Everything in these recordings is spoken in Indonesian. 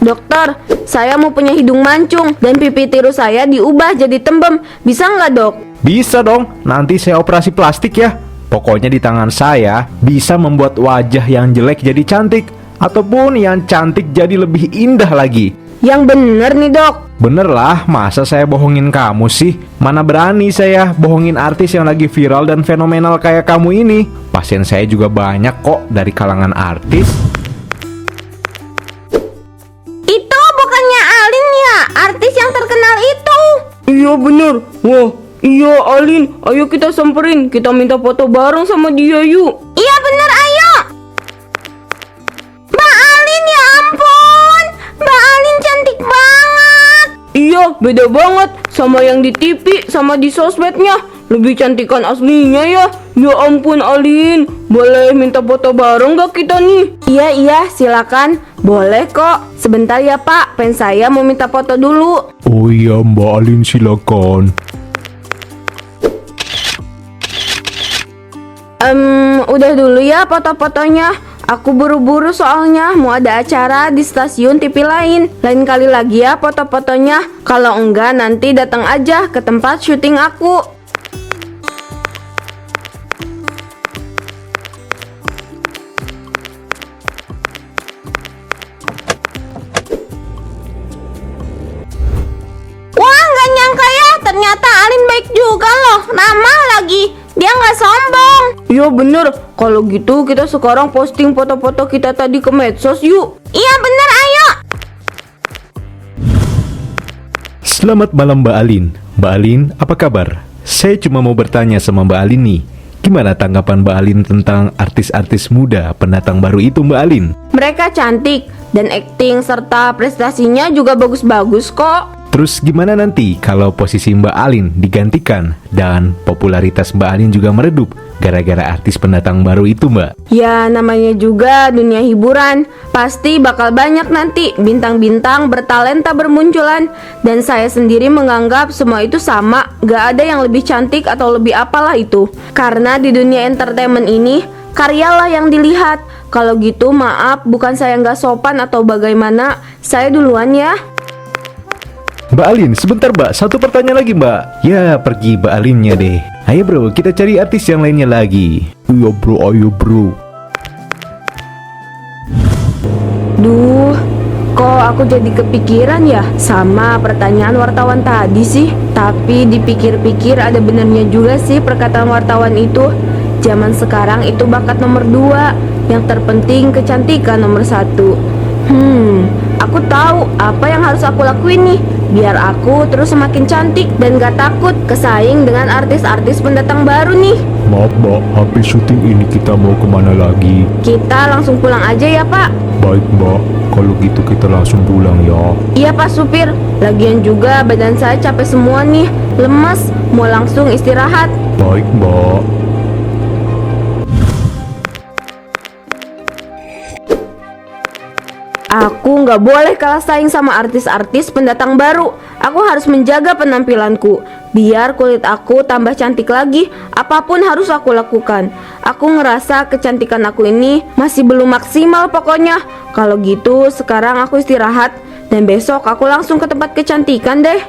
Dokter, saya mau punya hidung mancung dan pipi tiru saya diubah jadi tembem. Bisa nggak, Dok? Bisa dong, nanti saya operasi plastik ya. Pokoknya di tangan saya bisa membuat wajah yang jelek jadi cantik, ataupun yang cantik jadi lebih indah lagi. Yang bener nih, Dok. Bener lah, masa saya bohongin kamu sih? Mana berani saya bohongin artis yang lagi viral dan fenomenal kayak kamu ini. Pasien saya juga banyak kok dari kalangan artis. Itu bukannya Alin ya, artis yang terkenal itu. Iya bener. Wah, iya Alin. Ayo kita samperin. Kita minta foto bareng sama dia yuk. Iya bener, ayo. Mbak Alin, ya ampun. Mbak Alin cantik banget. Iya, beda banget sama yang di TV sama di sosmednya. Lebih cantikan aslinya ya. Ya ampun Alin. Boleh minta foto bareng gak kita nih? Iya, silakan. Boleh kok. Sebentar ya, Pak. Pen saya mau minta foto dulu. Oh iya Mbak Alin, silakan. Udah dulu ya foto-fotonya. Aku buru-buru soalnya mau ada acara di stasiun TV lain. Lain kali lagi ya foto-fotonya. Kalau enggak nanti datang aja ke tempat syuting aku. Wah, nggak nyangka ya. Ternyata Alin baik juga loh. Ramah lagi. Dia nggak sombong. Iya bener. Kalau gitu kita sekarang posting foto-foto kita tadi ke medsos yuk. Iya bener, ayo. Selamat malam Mbak Alin. Mbak Alin, apa kabar? Saya cuma mau bertanya sama Mbak Alin nih. Gimana tanggapan Mbak Alin tentang artis-artis muda pendatang baru itu Mbak Alin? Mereka cantik dan akting serta prestasinya juga bagus-bagus kok. Terus gimana nanti kalau posisi Mbak Alin digantikan dan popularitas Mbak Alin juga meredup gara-gara artis pendatang baru itu Mbak? Ya namanya juga dunia hiburan. Pasti bakal banyak nanti bintang-bintang bertalenta bermunculan. Dan saya sendiri menganggap semua itu sama. Gak ada yang lebih cantik atau lebih apalah itu. Karena di dunia entertainment ini karyalah yang dilihat. Kalau gitu maaf, bukan saya gak sopan atau bagaimana. Saya duluan ya. Mbak Alin, sebentar Mbak, satu pertanyaan lagi Mbak. Ya pergi Mbak Alinnya deh. Ayo bro, kita cari artis yang lainnya lagi. Iya bro, ayo bro. Duh, kok aku jadi kepikiran ya sama pertanyaan wartawan tadi sih. Tapi dipikir-pikir ada benernya juga sih perkataan wartawan itu. Zaman sekarang itu bakat nomor 2, yang terpenting kecantikan nomor 1. Aku tahu apa yang harus aku lakuin nih biar aku terus semakin cantik dan gak takut kesaing dengan artis-artis pendatang baru nih. Maaf Mbak, habis syuting ini kita mau kemana lagi? Kita langsung pulang aja ya Pak. Baik Mbak, kalau gitu kita langsung pulang ya. Iya Pak Supir, lagian juga badan saya capek semua nih, lemas, mau langsung istirahat. Baik Mbak. Aku nggak boleh kalah saing sama artis-artis pendatang baru. Aku harus menjaga penampilanku biar kulit aku tambah cantik lagi. Apapun harus aku lakukan. Aku ngerasa kecantikan aku ini masih belum maksimal pokoknya. Kalau gitu sekarang aku istirahat dan besok aku langsung ke tempat kecantikan deh.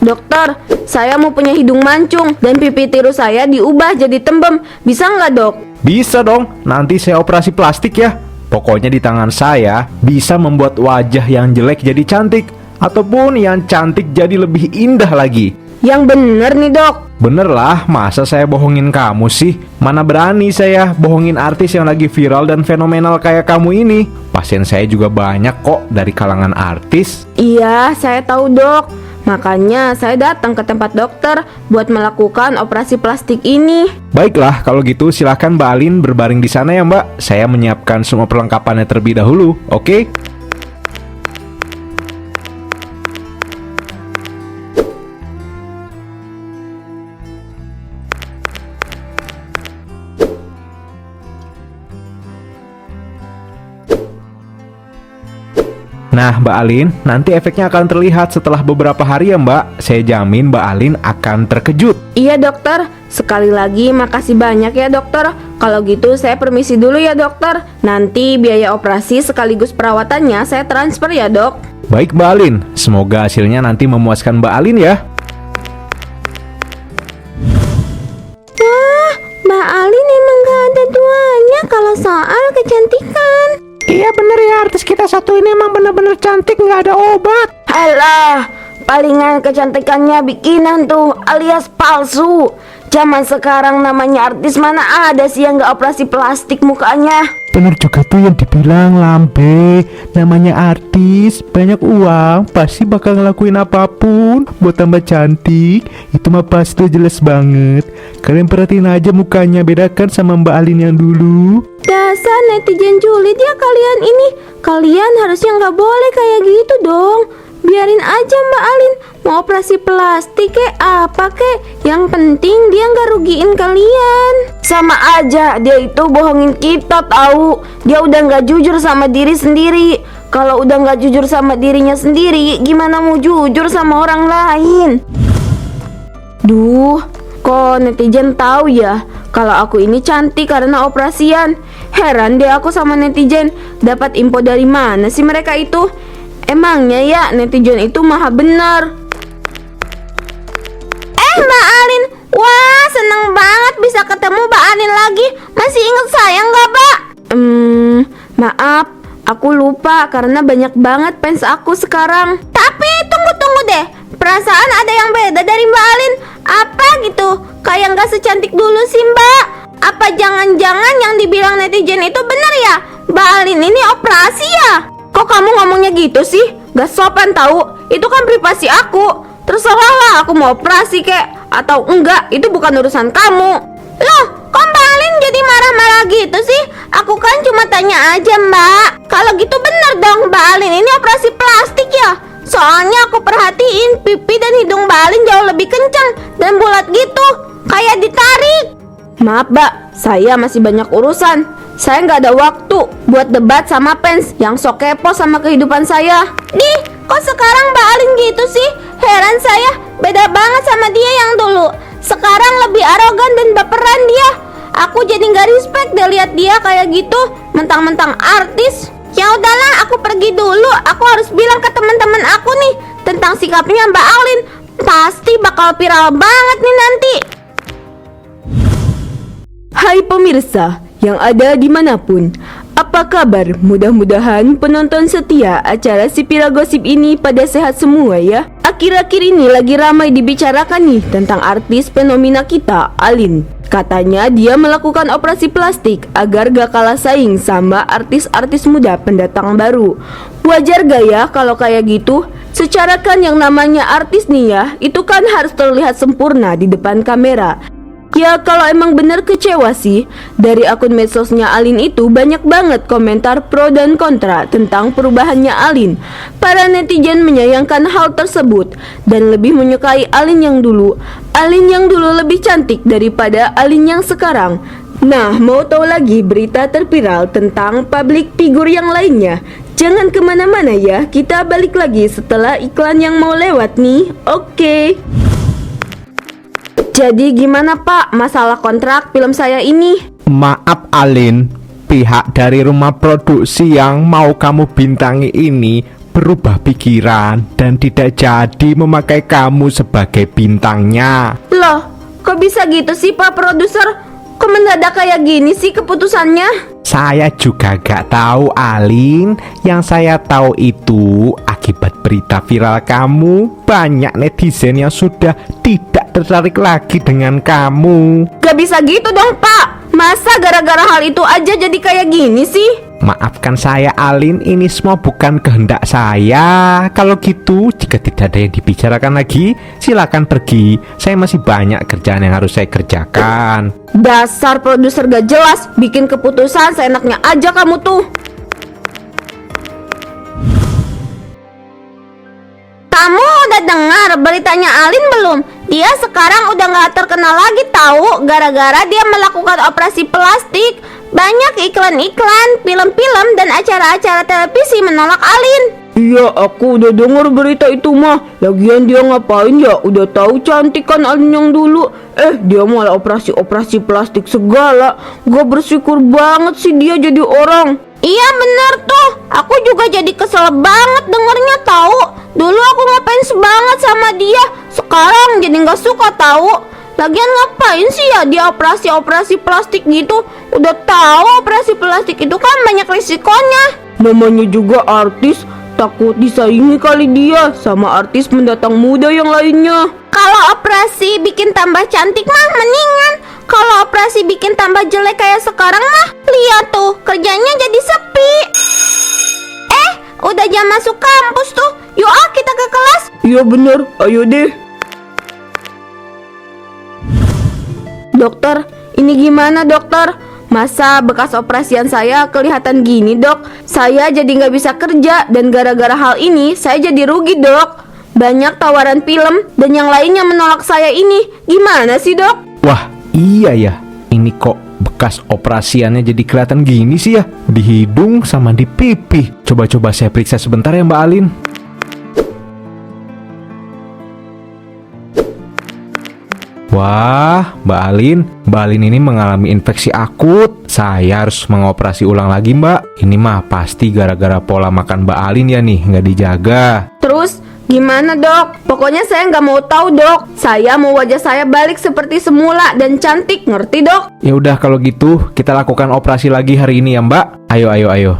Dokter, saya mau punya hidung mancung dan pipi tiru saya diubah jadi tembem. Bisa nggak, Dok? Bisa dong, nanti saya operasi plastik ya. Pokoknya di tangan saya bisa membuat wajah yang jelek jadi cantik, ataupun yang cantik jadi lebih indah lagi. Yang bener nih, Dok. Bener lah, masa saya bohongin kamu sih? Mana berani saya bohongin artis yang lagi viral dan fenomenal kayak kamu ini. Pasien saya juga banyak kok dari kalangan artis. Iya, saya tahu, Dok. Makanya saya datang ke tempat dokter buat melakukan operasi plastik ini. Baiklah, kalau gitu silahkan Mbak Alin berbaring di sana ya Mbak. Saya menyiapkan semua perlengkapannya terlebih dahulu, oke? Nah Mbak Alin, nanti efeknya akan terlihat setelah beberapa hari ya Mbak. Saya jamin Mbak Alin akan terkejut. Iya dokter, sekali lagi makasih banyak ya dokter. Kalau gitu saya permisi dulu ya dokter. Nanti biaya operasi sekaligus perawatannya saya transfer ya dok. Baik Mbak Alin, semoga hasilnya nanti memuaskan Mbak Alin ya. Wah, Mbak Alin emang gak ada duanya kalau soal kecantikan. Iya bener ya, artis kita satu ini emang bener-bener cantik, nggak ada obat. Alah, palingan kecantikannya bikinan tuh alias palsu. Zaman sekarang namanya artis mana ada sih yang gak operasi plastik mukanya. Bener juga tuh yang dibilang Lambe, namanya artis, banyak uang, pasti bakal ngelakuin apapun buat tambah cantik. Itu mah pasti jelas banget. Kalian perhatiin aja mukanya, bedakan sama Mbak Alin yang dulu. Dasar netizen julid ya kalian ini. Kalian harusnya gak boleh kayak gitu dong. Biarin aja Mbak Alin mau operasi plastik kek apa kek, yang penting dia nggak rugiin kalian. Sama aja dia itu bohongin kita tahu. Dia udah nggak jujur sama diri sendiri. Kalau udah nggak jujur sama dirinya sendiri, gimana mau jujur sama orang lain? Duh, kok netizen tahu ya kalau aku ini cantik karena operasian. Heran deh aku sama netizen, dapat info dari mana sih mereka itu? Emangnya ya netizen itu maha benar. Mbak Alin, wah seneng banget bisa ketemu Mbak Alin lagi. Masih inget saya nggak Mbak? Maaf, aku lupa karena banyak banget fans aku sekarang. Tapi tunggu deh, perasaan ada yang beda dari Mbak Alin. Apa gitu? Kayak nggak secantik dulu sih Mbak. Apa jangan-jangan yang dibilang netizen itu benar ya? Mbak Alin ini operasi ya? Kok kamu ngomongnya gitu sih? Gak sopan tahu. Itu kan privasi aku. Terserah lah aku mau operasi kek atau enggak, itu bukan urusan kamu. Loh, kok Mbak Alin jadi marah-marah gitu sih? Aku kan cuma tanya aja Mbak. Kalau gitu bener dong Mbak Alin ini operasi plastik ya? Soalnya aku perhatiin pipi dan hidung Mbak Alin jauh lebih kencang dan bulat gitu, kayak ditarik. Maaf Mbak, saya masih banyak urusan. Saya nggak ada waktu buat debat sama fans yang sok kepo sama kehidupan saya. Nih, kok sekarang Mbak Alin gitu sih? Heran saya, beda banget sama dia yang dulu. Sekarang lebih arogan dan baperan dia. Aku jadi nggak respect deh lihat dia kayak gitu, mentang-mentang artis. Ya udahlah, aku pergi dulu. Aku harus bilang ke teman-teman aku nih tentang sikapnya Mbak Alin. Pasti bakal viral banget nih nanti. Hai pemirsa yang ada dimanapun, apa kabar? Mudah-mudahan penonton setia acara Si Viral Gosip ini pada sehat semua ya. Akhir-akhir ini lagi ramai dibicarakan nih tentang artis fenomena kita, Alin. Katanya dia melakukan operasi plastik agar gak kalah saing sama artis-artis muda pendatang baru. Wajar gak ya kalau kayak gitu? Secara kan yang namanya artis nih ya, itu kan harus terlihat sempurna di depan kamera. Ya kalau emang bener kecewa sih. Dari akun medsosnya Alin itu banyak banget komentar pro dan kontra tentang perubahannya Alin. Para netizen menyayangkan hal tersebut dan lebih menyukai Alin yang dulu. Alin yang dulu lebih cantik daripada Alin yang sekarang. Nah, mau tahu lagi berita terviral tentang public figure yang lainnya? Jangan kemana-mana ya, kita balik lagi setelah iklan yang mau lewat nih. Oke. Jadi gimana Pak masalah kontrak film saya ini? Maaf Alin, pihak dari rumah produksi yang mau kamu bintangi ini berubah pikiran dan tidak jadi memakai kamu sebagai bintangnya. Loh, kok bisa gitu sih Pak produser? Kok mendadak kayak gini sih keputusannya? Saya juga gak tahu Alin. Yang saya tahu itu akibat berita viral kamu, banyak netizen yang sudah tidak tertarik lagi dengan kamu. Gak bisa gitu dong Pak. Masa gara-gara hal itu aja jadi kayak gini sih? Maafkan saya Alin, ini semua bukan kehendak saya. Kalau gitu, jika tidak ada yang dibicarakan lagi, silakan pergi. Saya masih banyak kerjaan yang harus saya kerjakan. Dasar produser gak jelas, bikin keputusan seenaknya aja kamu tuh. Kamu udah dengar beritanya Alin belum? Dia sekarang udah gak terkenal lagi tahu gara-gara dia melakukan operasi plastik. Banyak iklan-iklan, film-film, dan acara-acara televisi menolak Alin. Iya, aku udah denger berita itu mah. Lagian dia ngapain ya? Udah tahu cantik kan Alin yang dulu. Dia malah operasi plastik segala. Gak bersyukur banget sih dia jadi orang. Iya bener tuh, aku juga jadi kesel banget dengernya tahu. Dulu aku ngapain sebanget sama dia, sekarang jadi nggak suka tahu. Lagian ngapain sih ya dia operasi plastik gitu? Udah tahu operasi plastik itu kan banyak risikonya. Namanya juga artis, takut disaingi kali dia sama artis mendatang muda yang lainnya. Kalau operasi bikin tambah cantik mah mendingan. Kalau operasi bikin tambah jelek kayak sekarang mah, lihat tuh kerjanya jadi sepi. Udah jam masuk kampus tuh. Yuk kita ke kelas. Iya bener, ayo deh. Dokter, ini gimana dokter? Masa bekas operasian saya kelihatan gini dok? Saya jadi nggak bisa kerja dan gara-gara hal ini saya jadi rugi dok. Banyak tawaran film dan yang lainnya menolak saya ini. Gimana sih dok? Wah, iya ya. Ini kok bekas operasiannya jadi kelihatan gini sih ya? Di hidung sama di pipi. Coba-coba saya periksa sebentar ya Mbak Alin. Wah, Mbak Alin ini mengalami infeksi akut. Saya harus mengoperasi ulang lagi Mbak. Ini mah pasti gara-gara pola makan Mbak Alin ya nih, nggak dijaga. Terus gimana dok? Pokoknya saya nggak mau tahu dok. Saya mau wajah saya balik seperti semula dan cantik, ngerti dok? Ya udah kalau gitu kita lakukan operasi lagi hari ini ya Mbak. Ayo.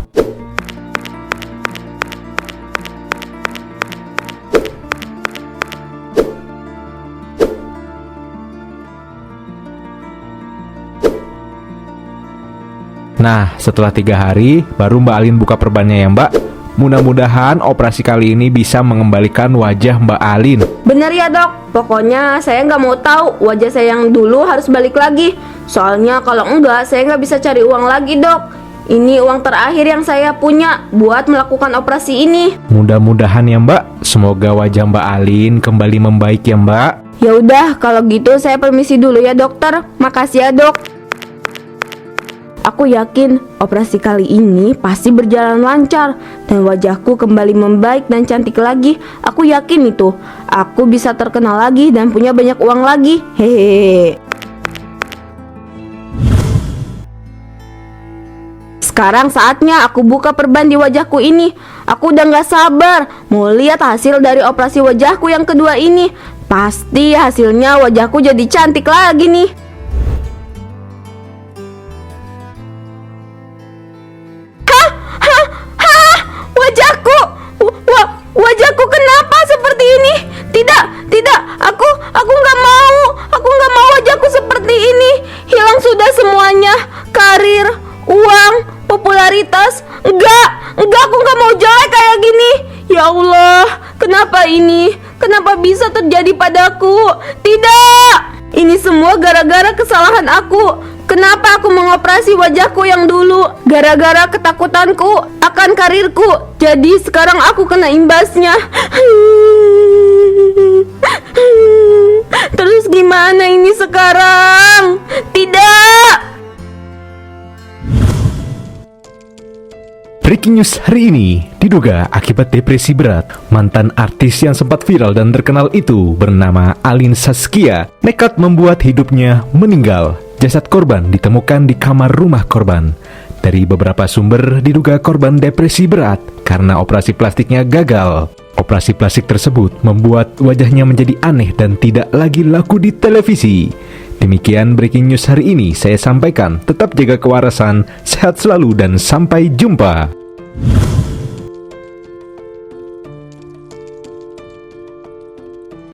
Nah, setelah 3 hari baru Mbak Alin buka perbannya ya Mbak. Mudah-mudahan operasi kali ini bisa mengembalikan wajah Mbak Alin. Bener ya dok, pokoknya saya nggak mau tahu wajah saya yang dulu harus balik lagi. Soalnya kalau enggak saya nggak bisa cari uang lagi dok. Ini uang terakhir yang saya punya buat melakukan operasi ini. Mudah-mudahan ya Mbak, semoga wajah Mbak Alin kembali membaik ya Mbak. Ya udah kalau gitu saya permisi dulu ya dokter. Makasih ya dok. Aku yakin operasi kali ini pasti berjalan lancar dan wajahku kembali membaik dan cantik lagi. Aku yakin itu. Aku bisa terkenal lagi dan punya banyak uang lagi. Hehehe. Sekarang saatnya aku buka perban di wajahku ini. Aku udah gak sabar mau lihat hasil dari operasi wajahku yang kedua ini. Pasti hasilnya wajahku jadi cantik lagi nih. Wajahku kenapa seperti ini? Tidak, aku nggak mau wajahku seperti ini. Hilang sudah semuanya, karir, uang, popularitas. Enggak, aku nggak mau jelek kayak gini. Ya Allah, kenapa ini? Kenapa bisa terjadi padaku? Tidak, ini semua gara-gara kesalahan aku. Kenapa aku mengoperasi wajahku yang dulu? Gara-gara ketakutanku akan karirku. Jadi sekarang aku kena imbasnya. Terus gimana ini sekarang? Tidak. Breaking news hari ini, diduga akibat depresi berat, mantan artis yang sempat viral dan terkenal itu bernama Alin Saskia nekat membuat hidupnya meninggal. Jasad korban ditemukan di kamar rumah korban. Dari beberapa sumber diduga korban depresi berat karena operasi plastiknya gagal. Operasi plastik tersebut membuat wajahnya menjadi aneh dan tidak lagi laku di televisi. Demikian breaking news hari ini saya sampaikan. Tetap jaga kewarasan, sehat selalu dan sampai jumpa.